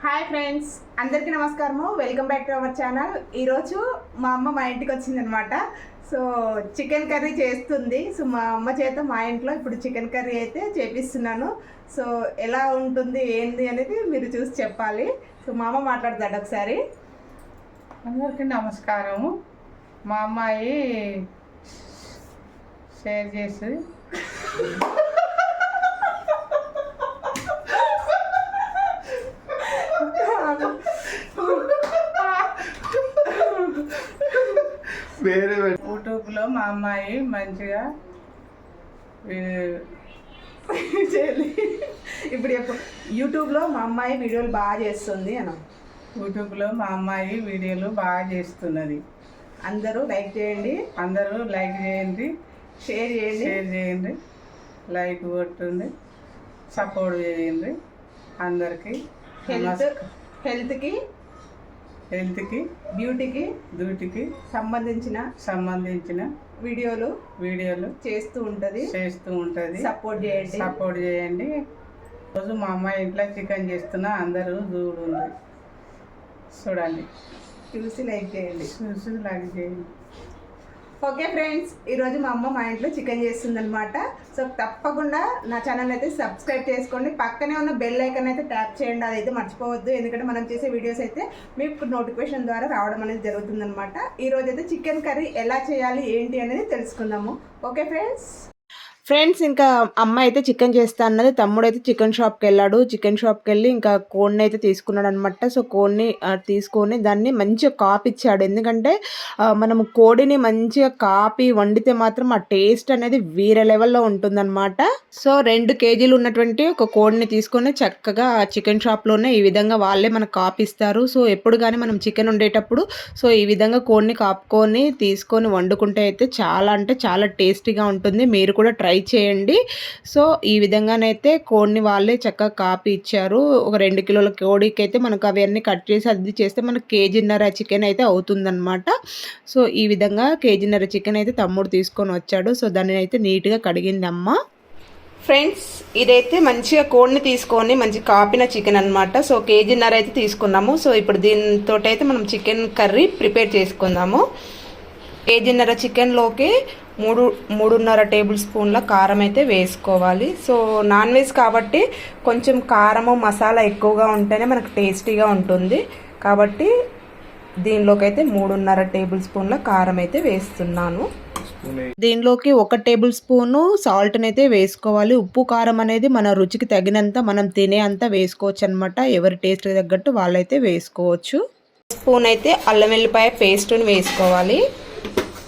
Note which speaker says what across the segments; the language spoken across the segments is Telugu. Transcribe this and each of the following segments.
Speaker 1: హాయ్ ఫ్రెండ్స్, అందరికీ నమస్కారము. Welcome back to our channel. ఈరోజు మా అమ్మ మా ఇంటికి వచ్చిందనమాట. సో చికెన్ కర్రీ చేస్తుంది. సో మా అమ్మ చేత మా ఇంట్లో ఇప్పుడు చికెన్ కర్రీ అయితే చేపిస్తున్నాను. సో ఎలా ఉంటుంది ఏంది అనేది మీరు చూసి చెప్పాలి. సో మా అమ్మ మాట్లాడతాడు ఒకసారి.
Speaker 2: అందరికీ నమస్కారము. మా అమ్మాయి షేర్ చేసి యూట్యూబ్లో మా అమ్మాయి మంచిగా
Speaker 1: ఇప్పుడు యూట్యూబ్లో మా అమ్మాయి వీడియోలు బాగా చేస్తుంది అన్న.
Speaker 2: యూట్యూబ్లో మా అమ్మాయి వీడియోలు బాగా చేస్తున్నది.
Speaker 1: అందరూ లైక్ చేయండి,
Speaker 2: అందరూ లైక్ చేయండి,
Speaker 1: షేర్ చేయండి,
Speaker 2: లైక్ కొట్టండి, సపోర్ట్ చేయండి. అందరికీ
Speaker 1: హెల్త్కి బ్యూటీకి సంబంధించిన వీడియోలు చేస్తూ ఉంటుంది. సపోర్ట్
Speaker 2: చేయండి. రోజు మా అమ్మాయి ఇంట్లో చికెన్ చేస్తున్నా, అందరూ చూడండి,
Speaker 1: చూసి లైక్ చేయండి.
Speaker 2: ఓకే
Speaker 1: ఓకే ఫ్రెండ్స్, ఈరోజు మా అమ్మ మా ఇంట్లో చికెన్ చేస్తుందనమాట. సో తప్పకుండా నా ఛానల్ అయితే సబ్స్క్రైబ్ చేసుకోండి. పక్కనే ఉన్న బెల్ ఐకాన్ అయితే ట్యాప్ చేయండి, అదైతే మర్చిపోవద్దు. ఎందుకంటే మనం చేసే వీడియోస్ అయితే మీకు నోటిఫికేషన్ ద్వారా రావడం అనేది జరుగుతుందనమాట. ఈరోజు అయితే చికెన్ కర్రీ ఎలా చేయాలి ఏంటి అనేది తెలుసుకుందాము. ఓకే ఫ్రెండ్స్, ఇంకా అమ్మ అయితే చికెన్ చేస్తా అన్నది. తమ్ముడు అయితే చికెన్ షాప్కి వెళ్ళాడు. చికెన్ షాప్కి వెళ్ళి ఇంకా కోడిని అయితే తీసుకున్నాడు అనమాట. సో కోడిని తీసుకొని దాన్ని మంచిగా కాపిచ్చాడు. ఎందుకంటే మనము కోడిని మంచిగా కాపి వండితే మాత్రం ఆ టేస్ట్ అనేది వేరే లెవెల్లో ఉంటుందన్నమాట. సో 2 కేజీలు ఉన్నటువంటి ఒక కోడిని తీసుకొని చక్కగా చికెన్ షాప్లోనే ఈ విధంగా వాళ్ళే మనకు కాపిస్తారు. సో ఎప్పుడు కానీ మనం చికెన్ వండేటప్పుడు సో ఈ విధంగా కోడిని కాపుకొని తీసుకొని వండుకుంటే అయితే చాలా టేస్టీగా ఉంటుంది. మీరు కూడా ట్రై చేయండి. సో ఈ విధంగానైతే కోడిని వాళ్ళే చక్కగా కాపి ఇచ్చారు. ఒక 2 కిలోల కోడికి అయితే మనకు అవన్నీ కట్ చేసి అది చేస్తే మనకు 1.5 కేజీ చికెన్ అయితే అవుతుందన్నమాట. సో ఈ విధంగా 1.5 కేజీ చికెన్ అయితే తమ్ముడు తీసుకొని వచ్చాడు. సో దాన్ని అయితే నీట్గా కడిగింది అమ్మ. ఫ్రెండ్స్, ఇదైతే మంచిగా కోడిని తీసుకొని మంచి కాపిన చికెన్ అనమాట. సో 1.5 కేజీ అయితే తీసుకున్నాము. సో ఇప్పుడు దీంతో అయితే మనం చికెన్ కర్రీ ప్రిపేర్ చేసుకుందాము. 1.5 కేజీ చికెన్లోకి 3.5 టేబుల్ స్పూన్ల కారం అయితే వేసుకోవాలి. సో నాన్ వెజ్ కాబట్టి కొంచెం కారము మసాలా ఎక్కువగా ఉంటేనే మనకు టేస్టీగా ఉంటుంది. కాబట్టి దీనిలోకి అయితే 3.5 టేబుల్ స్పూన్ల కారం అయితే వేస్తున్నాను. దీనిలోకి 1 టేబుల్ స్పూను సాల్ట్ని అయితే వేసుకోవాలి. ఉప్పు కారం అనేది మన రుచికి తగినంత మనం తినే అంత వేసుకోవచ్చు అనమాట. ఎవరి టేస్ట్కి తగ్గట్టు వాళ్ళైతే వేసుకోవచ్చు. స్పూన్ అయితే అల్లం వెల్లిపాయ పేస్ట్ని వేసుకోవాలి.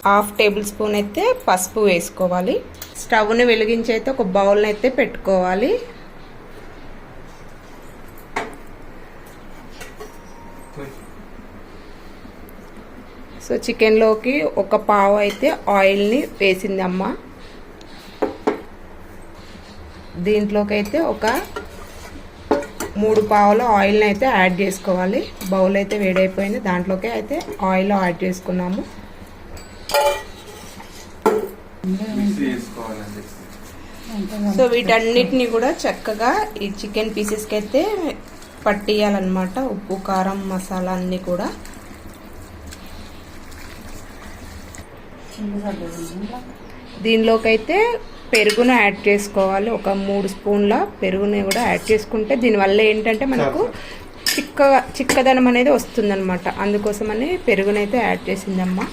Speaker 1: 1/2 టేబుల్ స్పూన్ అయితే పసుపు వేసుకోవాలి. స్టవ్ని వెలిగించి అయితే ఒక బౌల్ని అయితే పెట్టుకోవాలి. సో చికెన్లోకి 1 పావు అయితే ఆయిల్ని వేసింది అమ్మ. దీంట్లోకి అయితే ఒక 3 పావుల ఆయిల్ని అయితే యాడ్ చేసుకోవాలి. బౌల్ అయితే వేడైపోయింది, దాంట్లోకి అయితే ఆయిల్ యాడ్ చేసుకున్నాము. సో వీటన్నిటిని కూడా చక్కగా ఈ చికెన్ పీసెస్కి అయితే పట్టియాలన్నమాట. ఉప్పు కారం మసాలా అన్నీ కూడా. దీనిలోకి అయితే పెరుగును యాడ్ చేసుకోవాలి. ఒక 3 స్పూన్ల పెరుగుని కూడా యాడ్ చేసుకుంటే దీనివల్ల ఏంటంటే మనకు చిక్కదనం అనేది వస్తుందన్నమాట. అందుకోసమని పెరుగునైతే యాడ్ చేసిందమ్మా.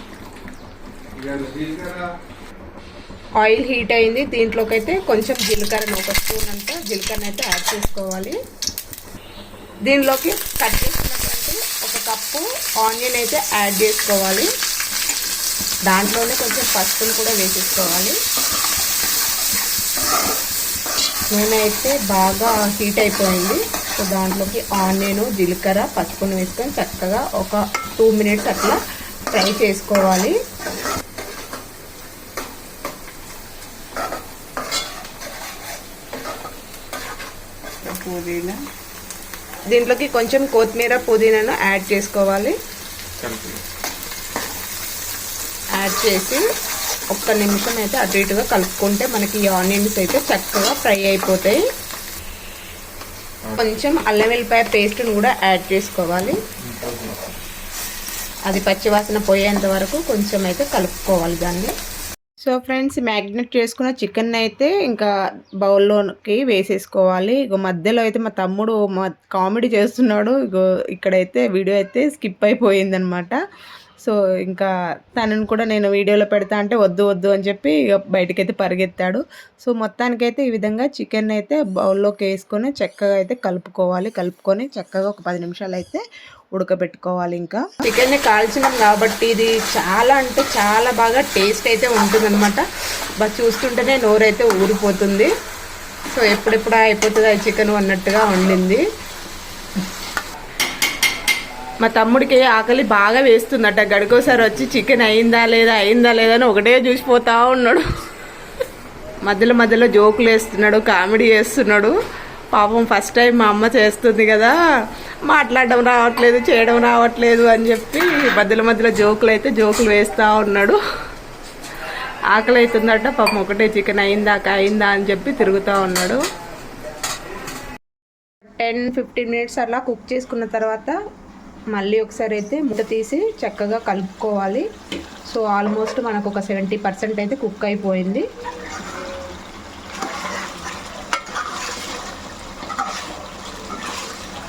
Speaker 1: ఆయిల్ హీట్ అయింది. దీంట్లోకి అయితే కొంచెం జీలకర్ర 1 స్పూన్ అంతా జీలకర్ర అయితే యాడ్ చేసుకోవాలి. దీనిలోకి కట్ చేసినటువంటి 1 కప్పు ఆనియన్ అయితే యాడ్ చేసుకోవాలి. దాంట్లోనే కొంచెం పసుపును కూడా వేసేసుకోవాలి. నూనె అయితే బాగా హీట్ అయిపోయింది. సో దాంట్లోకి ఆనియన్ జీలకర్ర పసుపును వేసుకొని చక్కగా ఒక 2 మినిట్స్ అట్లా ఫ్రై చేసుకోవాలి. పుదీనా దీంట్లోకి కొంచెం కొత్తిమీర పుదీనాను యాడ్ చేసుకోవాలి. యాడ్ చేసి 1 నిమిషం అయితే అటు ఇటుగా కలుపుకుంటే మనకి ఈ ఆనియన్స్ అయితే చక్కగా ఫ్రై అయిపోతాయి. కొంచెం అల్లం వెల్లిపాయ పేస్ట్ని కూడా యాడ్ చేసుకోవాలి. అది పచ్చివాసన పోయేంత వరకు కొంచెం అయితే కలుపుకోవాలి దాన్ని. సో ఫ్రెండ్స్, మ్యాగ్నెట్ చేసుకున్న చికెన్ అయితే ఇంకా బౌల్లోకి వేసేసుకోవాలి. ఇక మధ్యలో అయితే మా తమ్ముడు కామెడీ చేస్తున్నాడు. ఇక్కడైతే వీడియో అయితే స్కిప్ అయిపోయిందనమాట. సో ఇంకా తనని కూడా నేను వీడియోలో పెడతా అంటే వద్దు వద్దు అని చెప్పి ఇక బయటకైతే పరిగెత్తాడు. సో మొత్తానికైతే ఈ విధంగా చికెన్ అయితే బౌల్లోకి వేసుకొని చక్కగా అయితే కలుపుకొని చక్కగా ఒక 10 నిమిషాలు అయితే ఉడకబెట్టుకోవాలి. ఇంకా చికెన్ని కాల్చినాం కాబట్టి ఇది చాలా అంటే చాలా బాగా టేస్ట్ అయితే ఉంటుందన్నమాట. చూస్తుంటేనే నోరైతే ఊరిపోతుంది. సో ఎప్పుడెప్పుడు అయిపోతుంది ఆ చికెన్ అన్నట్టుగా వండింది. మా తమ్ముడికి ఆకలి బాగా వేస్తుందట. గడికోసారి వచ్చి చికెన్ అయిందా లేదా అని ఒకటే చూసిపోతా ఉన్నాడు. మధ్యలో జోకులు వేస్తున్నాడు, కామెడీ చేస్తున్నాడు. పాపం ఫస్ట్ టైం మా అమ్మ చేస్తుంది కదా, మాట్లాడడం రావట్లేదు, చేయడం రావట్లేదు అని చెప్పి మధ్యలో జోకులు వేస్తూ ఉన్నాడు. ఆకలి అవుతుందట పాపం, ఒకటే చికెన్ అయిందా అని చెప్పి తిరుగుతూ ఉన్నాడు. 10-15 మినిట్స్ అలా కుక్ చేసుకున్న తర్వాత మళ్ళీ ఒకసారి అయితే మూత తీసి చక్కగా కలుపుకోవాలి. సో ఆల్మోస్ట్ మనకు ఒక 70% అయితే కుక్ అయిపోయింది.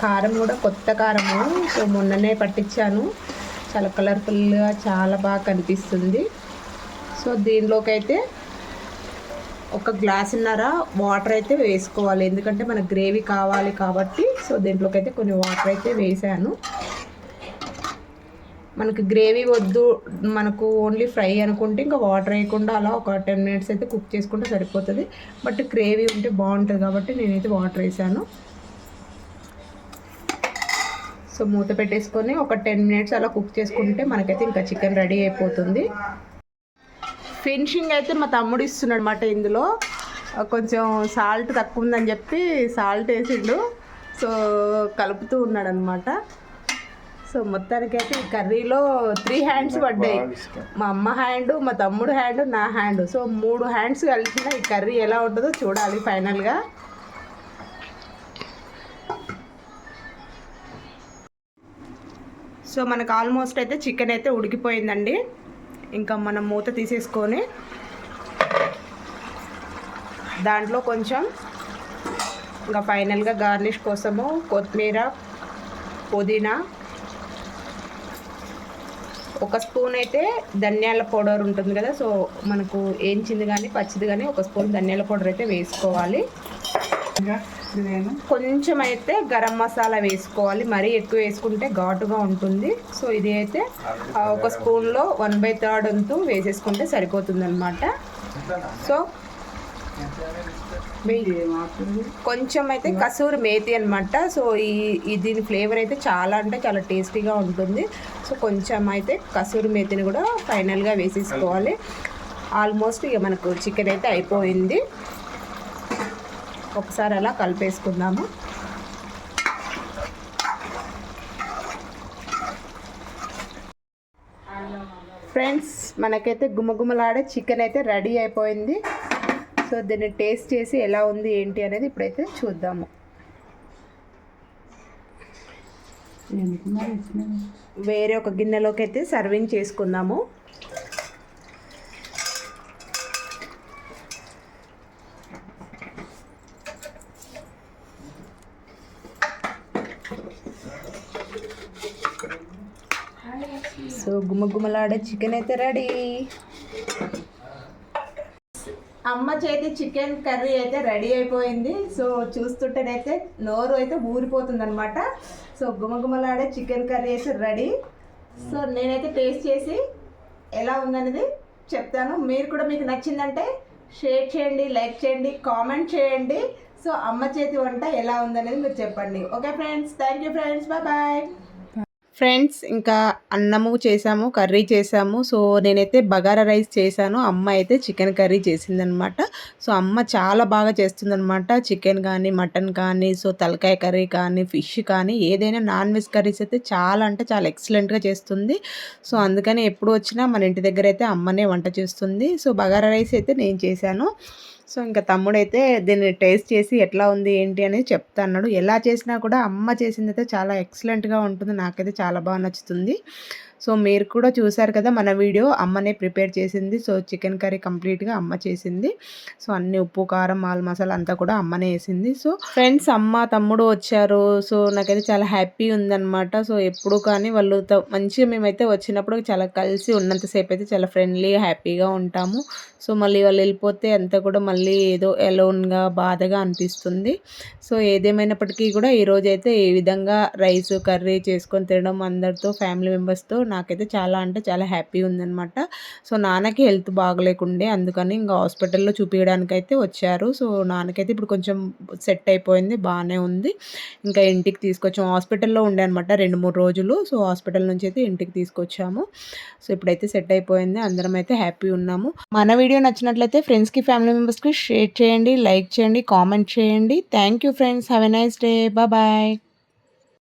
Speaker 1: కారం కూడా కొత్త కారము, సో మొన్ననే పట్టించాను. చాలా కలర్ఫుల్గా చాలా బాగా కనిపిస్తుంది. సో దీనిలోకి అయితే 1 గ్లాసున్నర వాటర్ అయితే వేసుకోవాలి. ఎందుకంటే మనకు గ్రేవీ కావాలి కాబట్టి. సో దీంట్లోకి అయితే కొన్ని వాటర్ అయితే వేసాను. మనకు గ్రేవీ వద్దు, మనకు ఓన్లీ ఫ్రై అనుకుంటే ఇంకా వాటర్ వేయకుండా అలా ఒక 10 మినిట్స్ అయితే కుక్ చేసుకుంటే సరిపోతుంది. బట్ గ్రేవీ ఉంటే బాగుంటుంది కాబట్టి నేనైతే వాటర్ వేసాను. సో మూత పెట్టేసుకొని ఒక 10 మినిట్స్ అలా కుక్ చేసుకుంటే మనకైతే ఇంకా చికెన్ రెడీ అయిపోతుంది. ఫినిషింగ్ అయితే మా తమ్ముడు ఇస్తున్నాడు అన్నమాట. ఇందులో కొంచెం సాల్ట్ తక్కువ ఉందని చెప్పి సాల్ట్ వేసిండు. సో కలుపుతూ ఉన్నాడు అనమాట. సో మొత్తానికైతే ఈ కర్రీలో 3 హ్యాండ్స్ పడ్డాయి. మా అమ్మ హ్యాండ్, మా తమ్ముడు హ్యాండ్, నా హ్యాండ్. సో 3 హ్యాండ్స్ కలిసిన ఈ కర్రీ ఎలా ఉంటుందో చూడాలి ఫైనల్గా. సో మనకు ఆల్మోస్ట్ అయితే చికెన్ అయితే ఉడికిపోయిందండి. ఇంకా మనం మూత తీసేసుకొని దాంట్లో కొంచెం ఇంకా ఫైనల్గా గార్నిష్ కోసము కొత్తిమీర, పుదీనా, 1 స్పూన్ అయితే ధనియాల పౌడర్ ఉంటుంది కదా, సో మనకు ఏంచింది కానీ పచ్చిది కానీ 1 స్పూన్ ధనియాల పౌడర్ అయితే వేసుకోవాలి. కొంచెం అయితే గరం మసాలా వేసుకోవాలి. మరీ ఎక్కువ వేసుకుంటే ఘాటుగా ఉంటుంది. సో ఇది అయితే 1 స్పూన్లో 1/3 వంతు వేసేసుకుంటే సరిపోతుంది అనమాట. సో కొంచెం అయితే కసూరి మేతి అనమాట. సో ఈ దీని ఫ్లేవర్ అయితే చాలా అంటే చాలా టేస్టీగా ఉంటుంది. సో కొంచెం అయితే కసూరి మేతిని కూడా ఫైనల్గా వేసేసుకోవాలి. ఆల్మోస్ట్ ఇక మనకు చికెన్ అయితే అయిపోయింది. ఒకసారి అలా కలిపేసుకుందాము. ఫ్రెండ్స్, మనకైతే గుమగుమలాడే చికెన్ అయితే రెడీ అయిపోయింది. సో దీన్ని టేస్ట్ చేసి ఎలా ఉంది ఏంటి అనేది ఇప్పుడైతే చూద్దాము. వేరే ఒక గిన్నెలోకి అయితే సర్వింగ్ చేసుకుందాము. సో గుమగుమలాడే చికెన్ అయితే రెడీ. అమ్మ చేతి చికెన్ కర్రీ అయితే రెడీ అయిపోయింది. సో చూస్తుంటేనైతే నోరు అయితే ఊరిపోతుంది అనమాట. సో గుమగుమలాడే చికెన్ కర్రీ అయితే రెడీ. సో నేనైతే టేస్ట్ చేసి ఎలా ఉందనేది చెప్తాను. మీరు కూడా మీకు నచ్చిందంటే షేర్ చేయండి, లైక్ చేయండి, కామెంట్ చేయండి. సో అమ్మ చేతి వంట ఎలా ఉందనేది మీరు చెప్పండి. Okay friends, thank you friends, bye. Friends, ఇంకా అన్నము చేసాము, కర్రీ చేసాము. సో నేనైతే బగారా రైస్ చేశాను, అమ్మ అయితే చికెన్ కర్రీ చేసిందనమాట. సో అమ్మ చాలా బాగా చేస్తుందనమాట. చికెన్ కానీ మటన్ కానీ, సో తలకాయ కర్రీ కానీ, ఫిష్ కానీ, ఏదైనా నాన్ వెజ్ కర్రీస్ అయితే చాలా అంటే చాలా ఎక్సలెంట్గా చేస్తుంది. సో అందుకని ఎప్పుడు వచ్చినా మన ఇంటి దగ్గర అయితే అమ్మనే వంట చేస్తుంది. సో బగారా రైస్ అయితే నేను చేశాను. సో ఇంకా తమ్ముడైతే దీన్ని టేస్ట్ చేసి ఎట్లా ఉంది ఏంటి అనేది చెప్తా అన్నాడు. ఎలా చేసినా కూడా అమ్మ చేసిందైతే చాలా ఎక్సలెంట్‌గా ఉంటుంది. నాకైతే చాలా బాగా నచ్చుతుంది. సో మీరు కూడా చూసారు కదా మన వీడియో, అమ్మనే ప్రిపేర్ చేసింది. సో చికెన్ కర్రీ కంప్లీట్‌గా అమ్మ చేసింది. సో అన్ని ఉప్పు, కారం, ఆల్ మసాలా అంతా కూడా అమ్మనే ఏసింది. సో ఫ్రెండ్స్ అమ్మ, తమ్ముడు వచ్చారు. సో నాకైతే చాలా హ్యాపీ ఉందనమాట. సో ఎప్పుడు కానీ వాళ్ళతో మంచిగా మేమైతే వచ్చినప్పుడు చాలా కలిసి ఉన్నంతసేపు అయితే చాలా ఫ్రెండ్లీగా, హ్యాపీగా ఉంటాము. సో మళ్ళీ వాళ్ళు వెళ్ళిపోతే అంతా కూడా మళ్ళీ ఏదో ఎలోన్‌గా, బాధగా అనిపిస్తుంది. సో ఏదేమైనప్పటికీ కూడా ఈరోజైతే ఈ విధంగా రైస్, కర్రీ చేసుకొని తినడం అందరితో ఫ్యామిలీ మెంబర్స్‌తో నాకైతే చాలా అంటే చాలా హ్యాపీ ఉందనమాట. సో నాన్నకి హెల్త్ బాగలేకుండే అందుకని ఇంకా హాస్పిటల్‌లో చూపియడానికైతే వచ్చారు. సో నాన్నకైతే ఇప్పుడు కొంచెం సెట్ అయిపోయింది. బానే ఉంది. ఇంకా ఇంటికి తీసుకొచ్చాము. హాస్పిటల్‌లో ఉండే అనమాట 2, 3 రోజులు. సో హాస్పిటల్ నుంచి అయితే ఇంటికి తీసుకొచ్చాము. సో ఇప్పుడైతే సెట్ అయిపోయింది. అందరం అయితే హ్యాపీ ఉన్నాము. మన వీడియో నచ్చినట్లయితే ఫ్రెండ్స్‌కి, ఫ్యామిలీ మెంబర్స్‌కి షేర్ చేయండి, లైక్ చేయండి, కామెంట్ చేయండి. Thank you friends. Have a nice day. Bye.